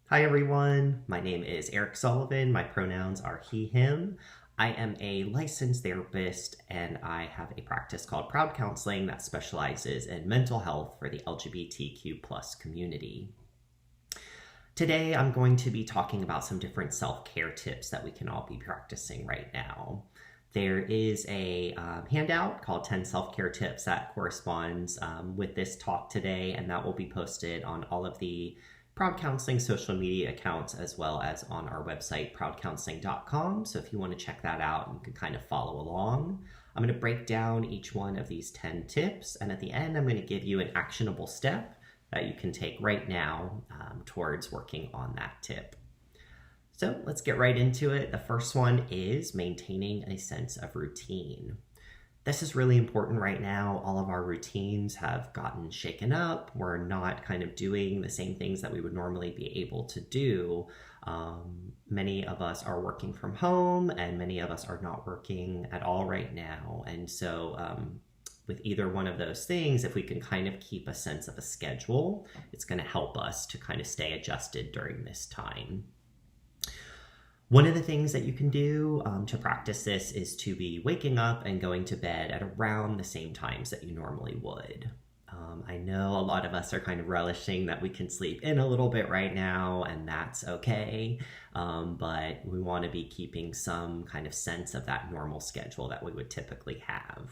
Hi everyone, my name is Eric Sullivan. My pronouns are he, him. I am a licensed therapist and I have a practice called Proud Counseling that specializes in mental health for the LGBTQ plus community. Today I'm going to be talking about some different self-care tips that we can all be practicing right now. There is a handout called 10 self-care tips that corresponds with this talk today, and that will be posted on all of the Proud Counseling social media accounts as well as on our website, proudcounseling.com. So if you want to check that out, you can kind of follow along. I'm going to break down each one of these 10 tips, and at the end, I'm going to give you an actionable step that you can take right now towards working on that tip. So let's get right into it. The first one is maintaining a sense of routine. This is really important right now. All of our routines have gotten shaken up. We're not kind of doing the same things that we would normally be able to do. Many of us are working from home and many of us are not working at all right now. And so with either one of those things, if we can kind of keep a sense of a schedule, it's going to help us to kind of stay adjusted during this time. One of the things that you can do to practice this is to be waking up and going to bed at around the same times that you normally would. I know a lot of us are kind of relishing that we can sleep in a little bit right now, and that's okay. But we want to be keeping some kind of sense of that normal schedule that we would typically have.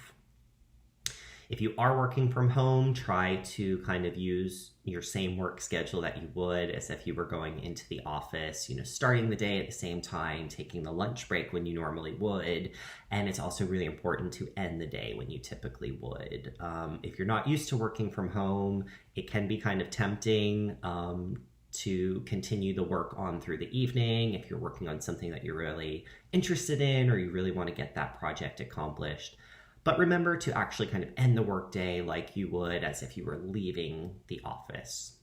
If you are working from home, try to kind of use your same work schedule that you would as if you were going into the office, starting the day at the same time, taking the lunch break when you normally would. And it's also really important to end the day when you typically would. If you're not used to working from home, it can be kind of tempting to continue the work on through the evening if you're working on something that you're really interested in or you really want to get that project accomplished. But remember to actually kind of end the workday like you would as if you were leaving the office.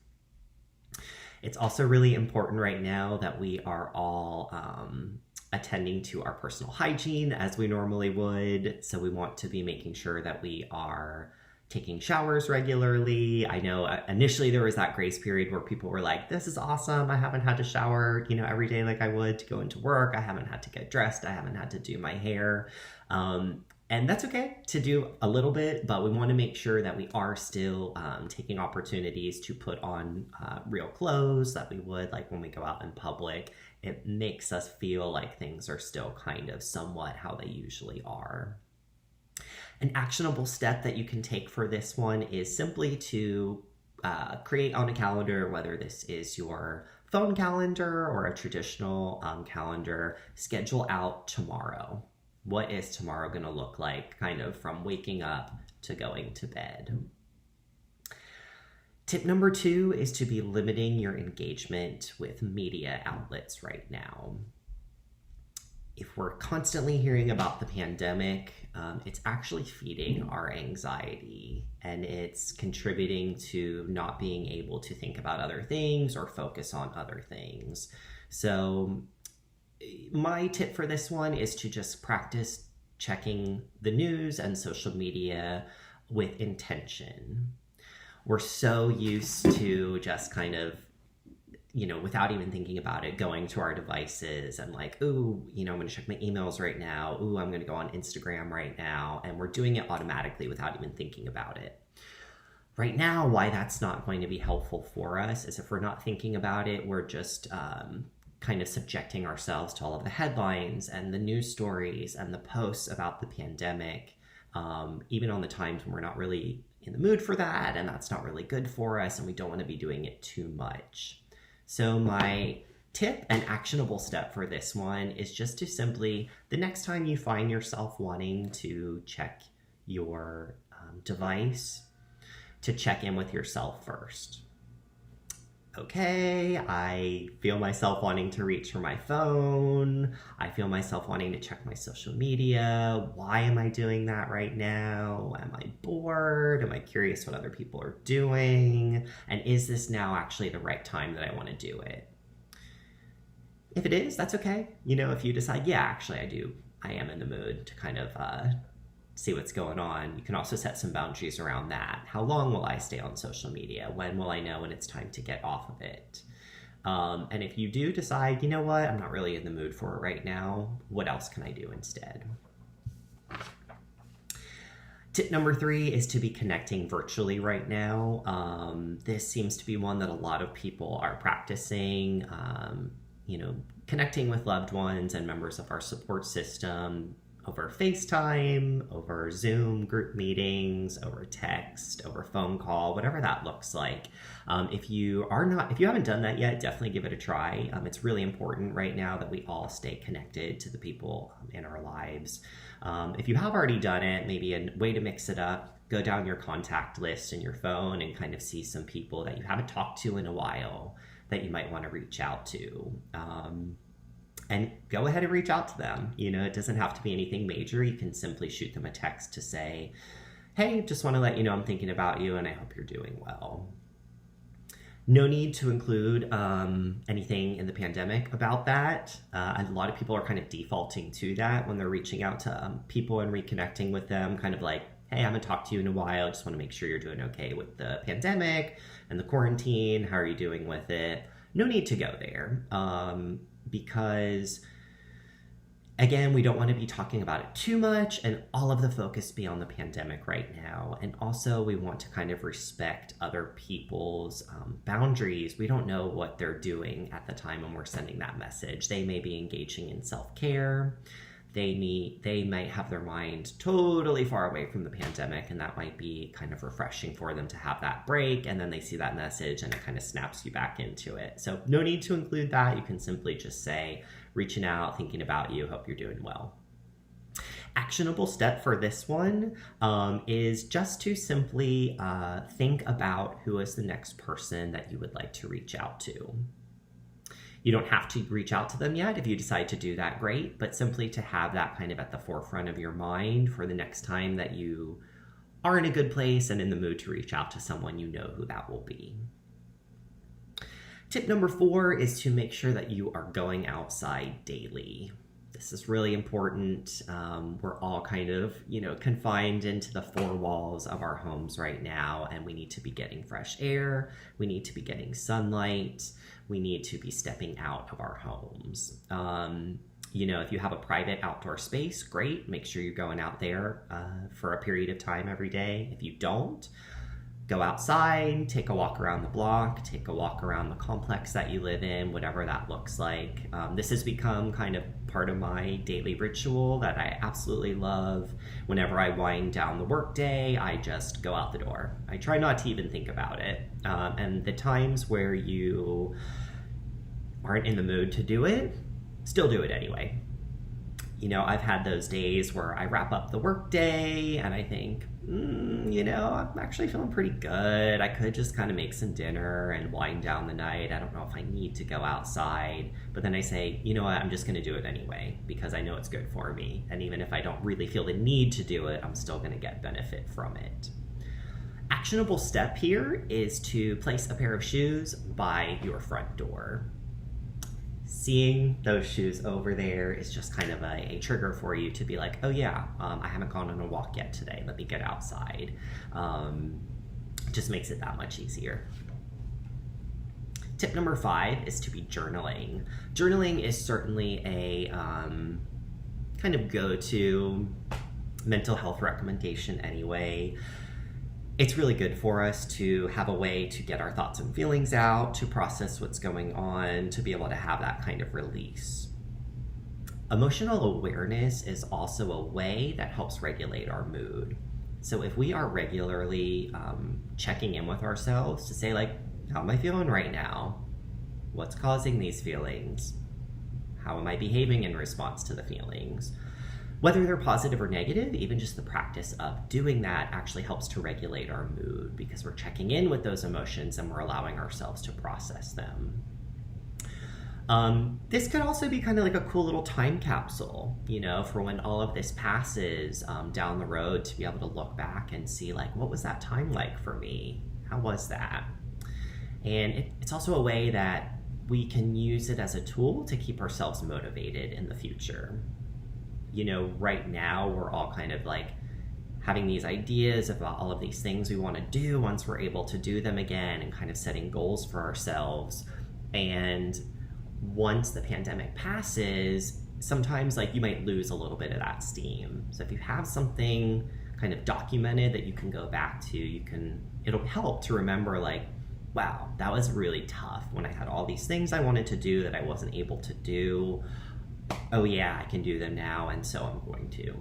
It's also really important right now that we are all attending to our personal hygiene as we normally would. So we want to be making sure that we are taking showers regularly. I know initially there was that grace period where people were like, this is awesome. I haven't had to shower, every day like I would to go into work. I haven't had to get dressed. I haven't had to do my hair. And that's okay to do a little bit, but we want to make sure that we are still taking opportunities to put on real clothes that we would like when we go out in public. It makes us feel like things are still kind of somewhat how they usually are. An actionable step that you can take for this one is simply to create on a calendar, whether this is your phone calendar or a traditional calendar, schedule out tomorrow. What is tomorrow going to look like, kind of from waking up to going to bed? Tip number 2 is to be limiting your engagement with media outlets right now. If we're constantly hearing about the pandemic, it's actually feeding our anxiety and it's contributing to not being able to think about other things or focus on other things. So my tip for this one is to just practice checking the news and social media with intention. We're so used to just kind of, without even thinking about it, going to our devices and like, ooh, I'm going to check my emails right now. Ooh, I'm going to go on Instagram right now. And we're doing it automatically without even thinking about it. Right now, why that's not going to be helpful for us is if we're not thinking about it, we're just kind of subjecting ourselves to all of the headlines and the news stories and the posts about the pandemic, even on the times when we're not really in the mood for that and that's not really good for us and we don't want to be doing it too much. So my tip and actionable step for this one is just to simply, the next time you find yourself wanting to check your device, to check in with yourself first. Okay, I feel myself wanting to reach for my phone. I feel myself wanting to check my social media. Why am I doing that right now? Am I bored? Am I curious what other people are doing? And is this now actually the right time that I want to do it? If it is, that's okay. If you decide, yeah, actually I am in the mood to kind of see what's going on. You can also set some boundaries around that. How long will I stay on social media? When will I know when it's time to get off of it? And if you do decide, you know what, I'm not really in the mood for it right now, what else can I do instead? Tip number 3 is to be connecting virtually right now. This seems to be one that a lot of people are practicing, connecting with loved ones and members of our support system over FaceTime, over Zoom group meetings, over text, over phone call, whatever that looks like. If you haven't done that yet, definitely give it a try. It's really important right now that we all stay connected to the people in our lives. If you have already done it, maybe a way to mix it up, go down your contact list in your phone and kind of see some people that you haven't talked to in a while that you might want to reach out to. And go ahead and reach out to them. It doesn't have to be anything major. You can simply shoot them a text to say, hey, just want to let you know I'm thinking about you and I hope you're doing well. No need to include anything in the pandemic about that. A lot of people are kind of defaulting to that when they're reaching out to people and reconnecting with them, kind of like, hey, I haven't talked to you in a while. Just want to make sure you're doing okay with the pandemic and the quarantine. How are you doing with it? No need to go there. Because again, we don't want to be talking about it too much and all of the focus be on the pandemic right now. And also we want to kind of respect other people's boundaries. We don't know what they're doing at the time when we're sending that message. They may be engaging in self-care. They might have their mind totally far away from the pandemic, and that might be kind of refreshing for them to have that break, and then they see that message and it kind of snaps you back into it. So no need to include that. You can simply just say, reaching out, thinking about you, hope you're doing well. Actionable step for this one is just to simply think about who is the next person that you would like to reach out to. You don't have to reach out to them yet. If you decide to do that, great. But simply to have that kind of at the forefront of your mind for the next time that you are in a good place and in the mood to reach out to someone, you know who that will be. Tip number 4 is to make sure that you are going outside daily. This is really important. We're all kind of, confined into the 4 walls of our homes right now, and we need to be getting fresh air. We need to be getting sunlight. We need to be stepping out of our homes. If you have a private outdoor space, great. Make sure you're going out there for a period of time every day. If you don't, go outside, take a walk around the block, take a walk around the complex that you live in, whatever that looks like. This has become kind of part of my daily ritual that I absolutely love. Whenever I wind down the workday, I just go out the door. I try not to even think about it. And the times where you aren't in the mood to do it, still do it anyway. I've had those days where I wrap up the workday and I think, I'm actually feeling pretty good. I could just kind of make some dinner and wind down the night. I don't know if I need to go outside. But then I say, you know what, I'm just going to do it anyway because I know it's good for me. And even if I don't really feel the need to do it, I'm still going to get benefit from it. Actionable step here is to place a pair of shoes by your front door. Seeing those shoes over there is just kind of a trigger for you to be like, oh yeah, I haven't gone on a walk yet today. Let me get outside. Just makes it that much easier. Tip number 5 is to be journaling. Journaling is certainly a kind of go-to mental health recommendation anyway. It's really good for us to have a way to get our thoughts and feelings out, to process what's going on, to be able to have that kind of release. Emotional awareness is also a way that helps regulate our mood. So if we are regularly checking in with ourselves to say, like, how am I feeling right now? What's causing these feelings? How am I behaving in response to the feelings? Whether they're positive or negative, even just the practice of doing that actually helps to regulate our mood because we're checking in with those emotions and we're allowing ourselves to process them. This could also be kind of like a cool little time capsule, for when all of this passes down the road, to be able to look back and see, like, what was that time like for me? How was that? And it's also a way that we can use it as a tool to keep ourselves motivated in the future. Right now we're all kind of like having these ideas about all of these things we want to do once we're able to do them again and kind of setting goals for ourselves. And once the pandemic passes, sometimes like you might lose a little bit of that steam. So if you have something kind of documented that you can go back to, it'll help to remember like, wow, that was really tough when I had all these things I wanted to do that I wasn't able to do. Oh yeah, I can do them now, and so I'm going to.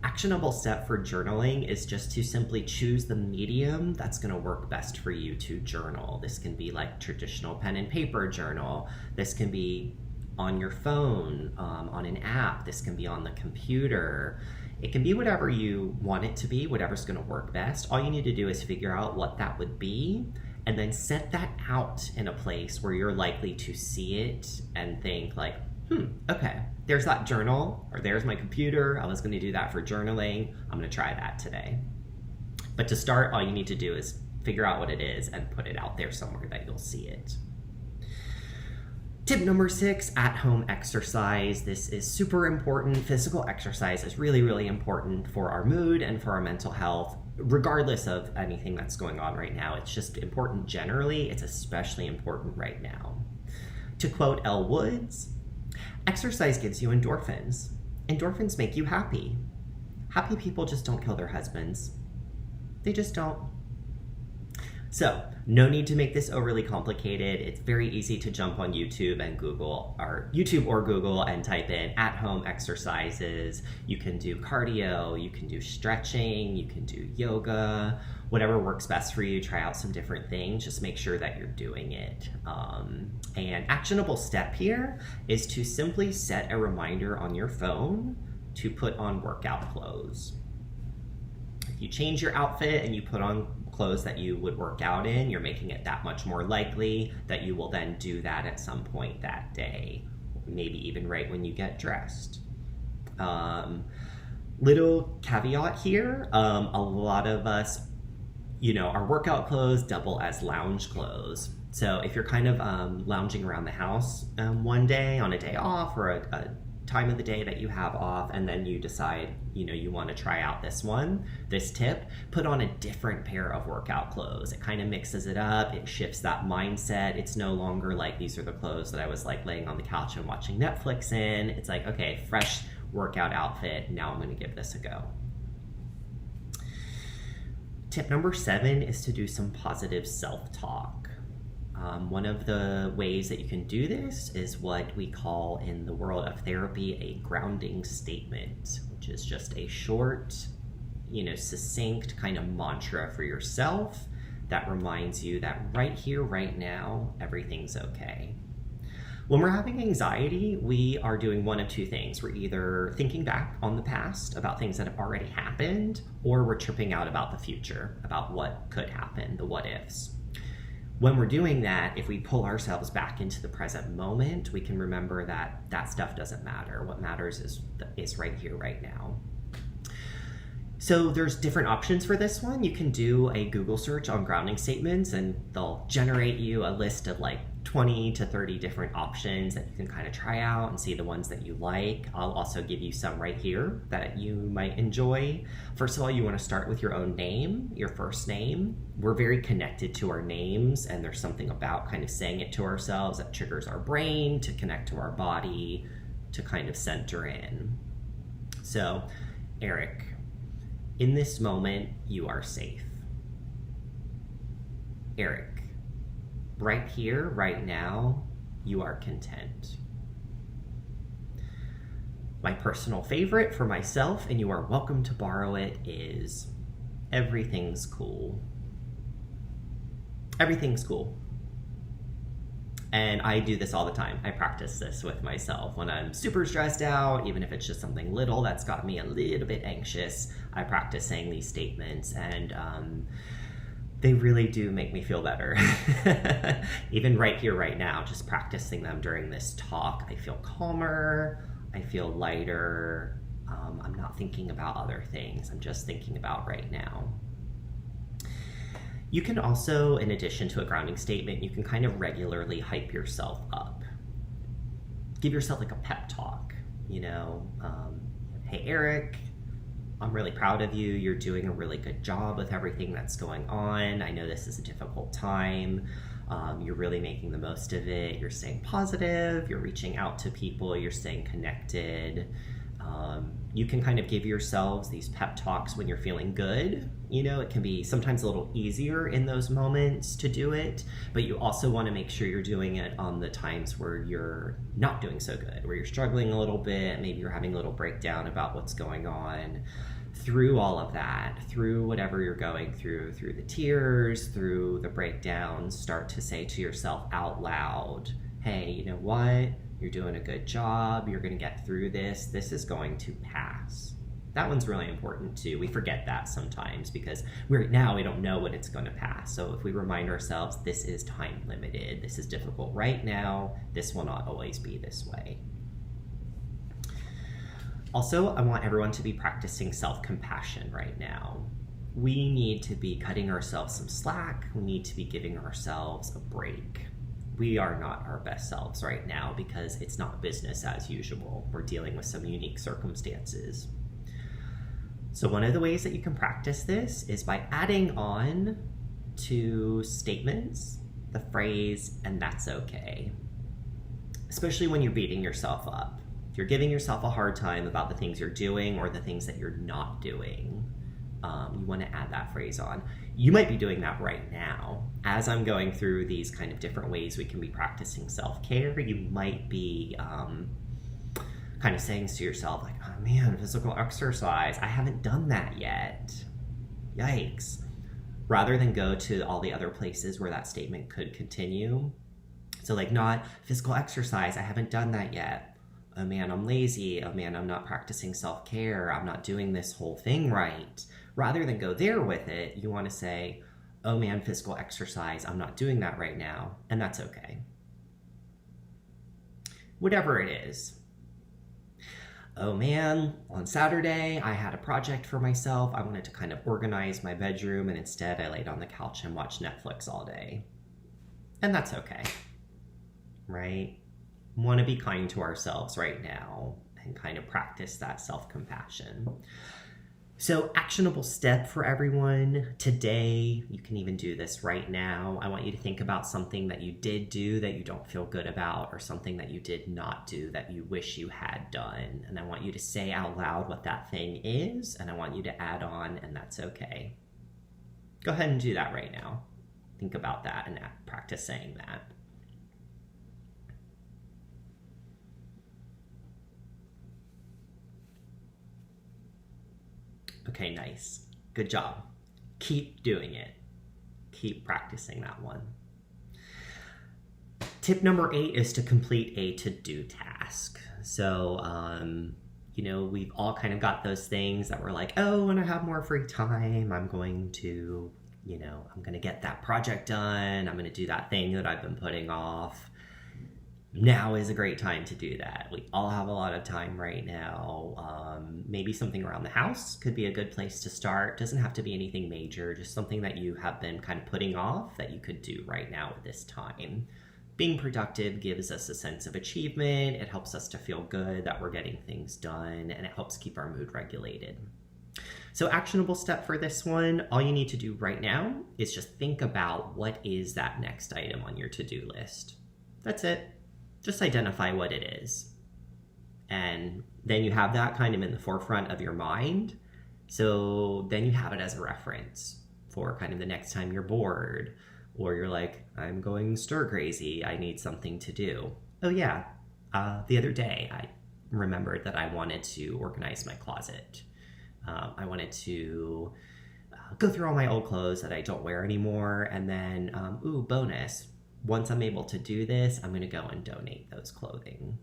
Actionable step for journaling is just to simply choose the medium that's going to work best for you to journal. This can be like traditional pen and paper journal. This can be on your phone, on an app. This can be on the computer. It can be whatever you want it to be, whatever's going to work best. All you need to do is figure out what that would be, and then set that out in a place where you're likely to see it and think like, okay, there's that journal, or there's my computer. I was going to do that for journaling. I'm going to try that today. But to start, all you need to do is figure out what it is and put it out there somewhere that you'll see it. Tip number 6, at-home exercise. This is super important. Physical exercise is really, really important for our mood and for our mental health, regardless of anything that's going on right now. It's just important generally. It's especially important right now. To quote Elle Woods, exercise gives you endorphins. Endorphins make you happy. Happy people just don't kill their husbands. They just don't. So, no need to make this overly complicated. It's very easy to jump on YouTube and Google, or YouTube or Google, and type in at-home exercises. You can do cardio, you can do stretching, you can do yoga, whatever works best for you. Try out some different things. Just make sure that you're doing it. An actionable step here is to simply set a reminder on your phone to put on workout clothes. If you change your outfit and you put on clothes that you would work out in, you're making it that much more likely that you will then do that at some point that day, maybe even right when you get dressed. Little caveat here, a lot of us, our workout clothes double as lounge clothes. So if you're kind of lounging around the house one day on a day off, or a time of the day that you have off, and then you decide you want to try out this tip, put on a different pair of workout clothes. It kind of mixes it up. It shifts that mindset. It's no longer like, these are the clothes that I was like laying on the couch and watching Netflix in. It's like, okay, fresh workout outfit. Now I'm going to give this a go. Tip number 7 is to do some positive self-talk. One of the ways that you can do this is what we call in the world of therapy a grounding statement, which is just a short, succinct kind of mantra for yourself that reminds you that right here, right now, everything's okay. When we're having anxiety, we are doing one of two things. We're either thinking back on the past about things that have already happened, or we're tripping out about the future, about what could happen, the what ifs. When we're doing that, if we pull ourselves back into the present moment, we can remember that that stuff doesn't matter. What matters is right here, right now. So there's different options for this one. You can do a Google search on grounding statements, and they'll generate you a list of like 20 to 30 different options that you can kind of try out and see the ones that you like. I'll also give you some right here that you might enjoy. First of all, you want to start with your own name, your first name. We're very connected to our names, and there's something about kind of saying it to ourselves that triggers our brain to connect to our body, to kind of center in. So, Eric, in this moment, you are safe. Eric, right here, right now, you are content. My personal favorite for myself, and you are welcome to borrow it, is everything's cool. Everything's cool. And I do this all the time. I practice this with myself. When I'm super stressed out, even if it's just something little that's got me a little bit anxious, I practice saying these statements, and they really do make me feel better. Even right here, right now, just practicing them during this talk, I feel calmer, I feel lighter. I'm not thinking about other things. I'm just thinking about right now. You can also, in addition to a grounding statement, you can kind of regularly hype yourself up. Give yourself like a pep talk, hey, Eric, I'm really proud of you. You're doing a really good job with everything that's going on. I know this is a difficult time. You're really making the most of it. You're staying positive. You're reaching out to people. You're staying connected. You can kind of give yourselves these pep talks when you're feeling good. You know, it can be sometimes a little easier in those moments to do it, but you also want to make sure you're doing it on the times where you're not doing so good, where you're struggling a little bit, maybe you're having a little breakdown about what's going on. Through all of that, through whatever you're going through the tears, through the breakdowns, start to say to yourself out loud, hey, you know what? You're doing a good job. You're going to get through this. This is going to pass. That one's really important too. We forget that sometimes because we don't know when it's going to pass. So if we remind ourselves, this is time limited. This is difficult right now. This will not always be this way. Also, I want everyone to be practicing self-compassion right now. We need to be cutting ourselves some slack. We need to be giving ourselves a break. We are not our best selves right now because it's not business as usual. We're dealing with some unique circumstances. So one of the ways that you can practice this is by adding on to statements the phrase, and that's okay. Especially when you're beating yourself up. If you're giving yourself a hard time about the things you're doing or the things that you're not doing, you want to add that phrase on. You might be doing that right now. As I'm going through these kind of different ways we can be practicing self-care, you might be kind of saying to yourself, like, oh man, physical exercise, I haven't done that yet. Yikes. Rather than go to all the other places where that statement could continue. So like not physical exercise, I haven't done that yet. Oh man, I'm lazy. Oh man, I'm not practicing self-care. I'm not doing this whole thing right. Rather than go there with it, you want to say, oh man, physical exercise, I'm not doing that right now, and that's okay. Whatever it is. Oh man, on Saturday, I had a project for myself. I wanted to kind of organize my bedroom, and instead I laid on the couch and watched Netflix all day. And that's okay, right? We want to be kind to ourselves right now and kind of practice that self-compassion. So actionable step for everyone today, you can even do this right now. I want you to think about something that you did do that you don't feel good about, or something that you did not do that you wish you had done. And I want you to say out loud what that thing is, and I want you to add on, and that's okay. Go ahead and do that right now. Think about that and practice saying that. Okay, nice. Good job. Keep doing it. Keep practicing that one. Tip number 8 is to complete a to-do task. So, we've all kind of got those things that we're like, oh, when I have more free time, I'm going to get that project done. I'm going to do that thing that I've been putting off. Now is a great time to do that. We all have a lot of time right now. Maybe something around the house could be a good place to start. Doesn't have to be anything major, just something that you have been kind of putting off that you could do right now at this time. Being productive gives us a sense of achievement. It helps us to feel good that we're getting things done, and it helps keep our mood regulated. So actionable step for this one, all you need to do right now is just think about what is that next item on your to-do list. That's it. Just identify what it is. And then you have that kind of in the forefront of your mind. So then you have it as a reference for kind of the next time you're bored, or you're like, I'm going stir crazy, I need something to do. Oh yeah, the other day I remembered that I wanted to organize my closet. I wanted to go through all my old clothes that I don't wear anymore, and then, bonus, once I'm able to do this, I'm going to go and donate those clothing.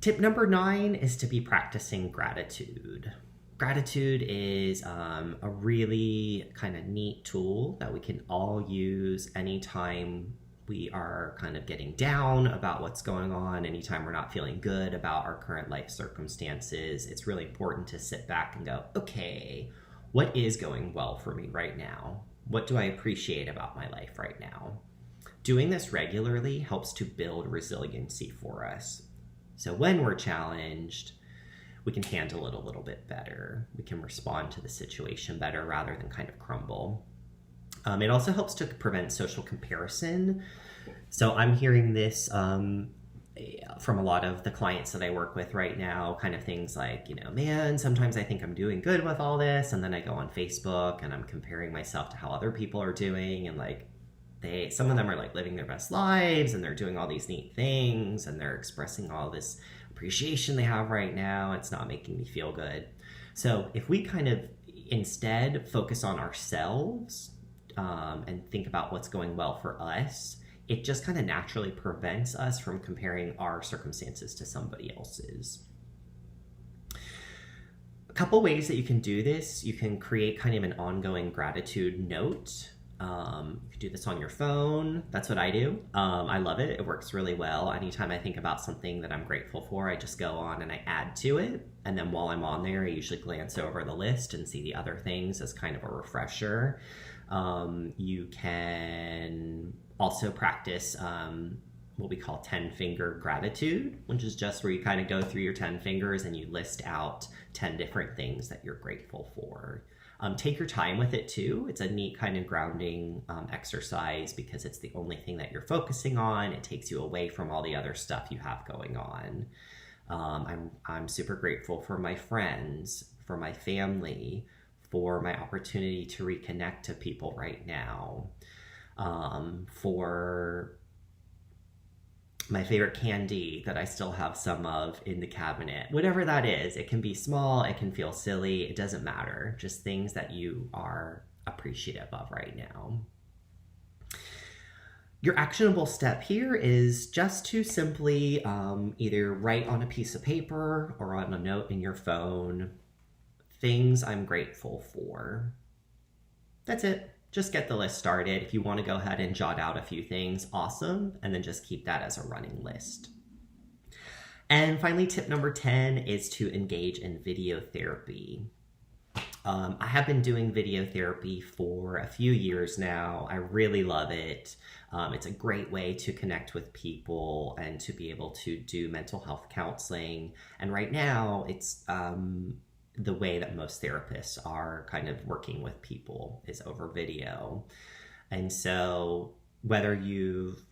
Tip number 9 is to be practicing gratitude. Gratitude is a really kind of neat tool that we can all use anytime we are kind of getting down about what's going on, anytime we're not feeling good about our current life circumstances. It's really important to sit back and go, okay, what is going well for me right now? What do I appreciate about my life right now? Doing this regularly helps to build resiliency for us. So when we're challenged, we can handle it a little bit better. We can respond to the situation better rather than kind of crumble. It also helps to prevent social comparison. So I'm hearing this from a lot of the clients that I work with right now, kind of things like, man, sometimes I think I'm doing good with all this, and then I go on Facebook and I'm comparing myself to how other people are doing, and like some of them are like living their best lives and they're doing all these neat things and they're expressing all this appreciation they have right now. It's not making me feel good. So if we kind of instead focus on ourselves and think about what's going well for us, it just kind of naturally prevents us from comparing our circumstances to somebody else's. A couple ways that you can do this: you can create kind of an ongoing gratitude note. You can do this on your phone. That's what I do. I love it. It works really well. Anytime I think about something that I'm grateful for, I just go on and I add to it. And then while I'm on there, I usually glance over the list and see the other things as kind of a refresher. You can also practice what we call 10-finger gratitude, which is just where you kind of go through your 10 fingers and you list out 10 different things that you're grateful for. Take your time with it too. It's a neat kind of grounding exercise because it's the only thing that you're focusing on. It takes you away from all the other stuff you have going on. I'm super grateful for my friends, for my family, for my opportunity to reconnect to people right now, for my favorite candy that I still have some of in the cabinet. Whatever that is, it can be small, it can feel silly, it doesn't matter. Just things that you are appreciative of right now. Your actionable step here is just to simply either write on a piece of paper or on a note in your phone, things I'm grateful for. That's it. Just get the list started. If you want to go ahead and jot out a few things, awesome. And then just keep that as a running list. And finally, tip number 10 is to engage in video therapy. I have been doing video therapy for a few years now. I really love it. It's a great way to connect with people and to be able to do mental health counseling. And right now, it's the way that most therapists are kind of working with people is over video. And so whether you've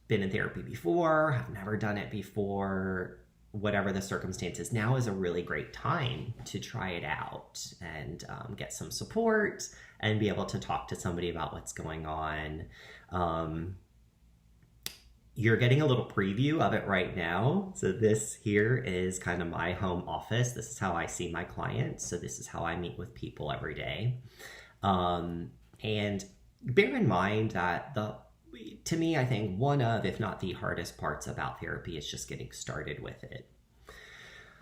been in therapy before, have never done it before, whatever the circumstances, now is a really great time to try it out and get some support and be able to talk to somebody about what's going on. You're getting a little preview of it right now. So this here is kind of my home office. This is how I see my clients. So this is how I meet with people every day. And bear in mind that to me, I think one of, if not the hardest parts about therapy is just getting started with it.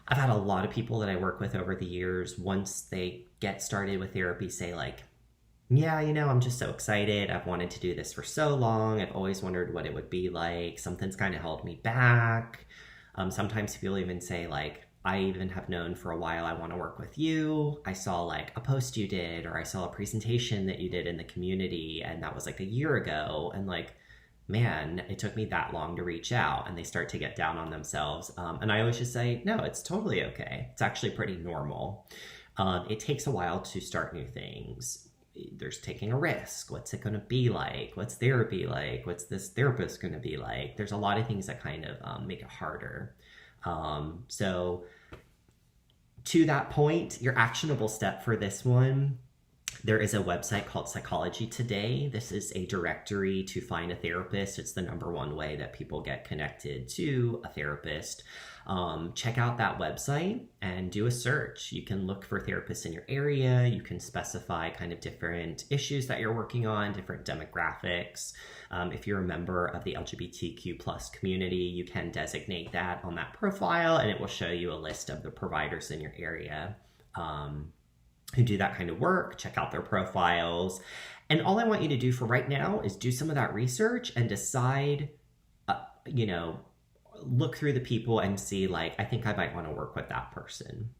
I've had a lot of people that I work with over the years, once they get started with therapy, say like, yeah, I'm just so excited. I've wanted to do this for so long. I've always wondered what it would be like. Something's kind of held me back. Sometimes people even say like, I even have known for a while I want to work with you. I saw like a post you did, or I saw a presentation that you did in the community, and that was like a year ago. And like, man, it took me that long to reach out. And they start to get down on themselves. And I always just say, no, it's totally okay. It's actually pretty normal. It takes a while to start new things. There's taking a risk. What's it going to be like? What's therapy like? What's this therapist going to be like? There's a lot of things that kind of make it harder. So to that point, your actionable step for this one, there is a website called Psychology Today. This is a directory to find a therapist. It's the number one way that people get connected to a therapist. Check out that website and do a search. You can look for therapists in your area. You can specify kind of different issues that you're working on, different demographics. If you're a member of the LGBTQ plus community, you can designate that on that profile, and it will show you a list of the providers in your area who do that kind of work. Check out their profiles. And all I want you to do for right now is do some of that research and decide, look through the people and see like, I think I might want to work with that person.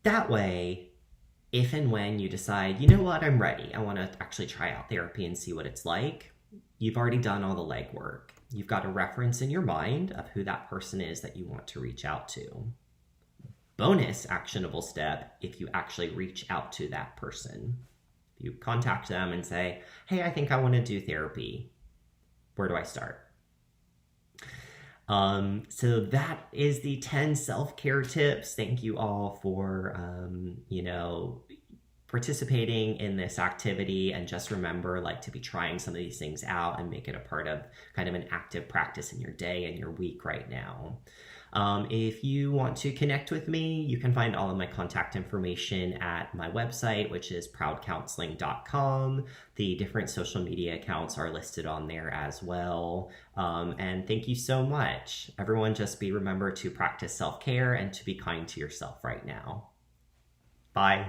That way, if and when you decide, you know what, I'm ready, I want to actually try out therapy and see what it's like, you've already done all the legwork. You've got a reference in your mind of who that person is that you want to reach out to. Bonus actionable step if you actually reach out to that person. You contact them and say, hey, I think I want to do therapy. Where do I start? So that is the 10 self-care tips. Thank you all for, participating in this activity, and just remember to be trying some of these things out and make it a part of kind of an active practice in your day and your week right now. If you want to connect with me, you can find all of my contact information at my website, which is proudcounseling.com. The different social media accounts are listed on there as well. And thank you so much. Everyone, just remember to practice self-care and to be kind to yourself right now. Bye.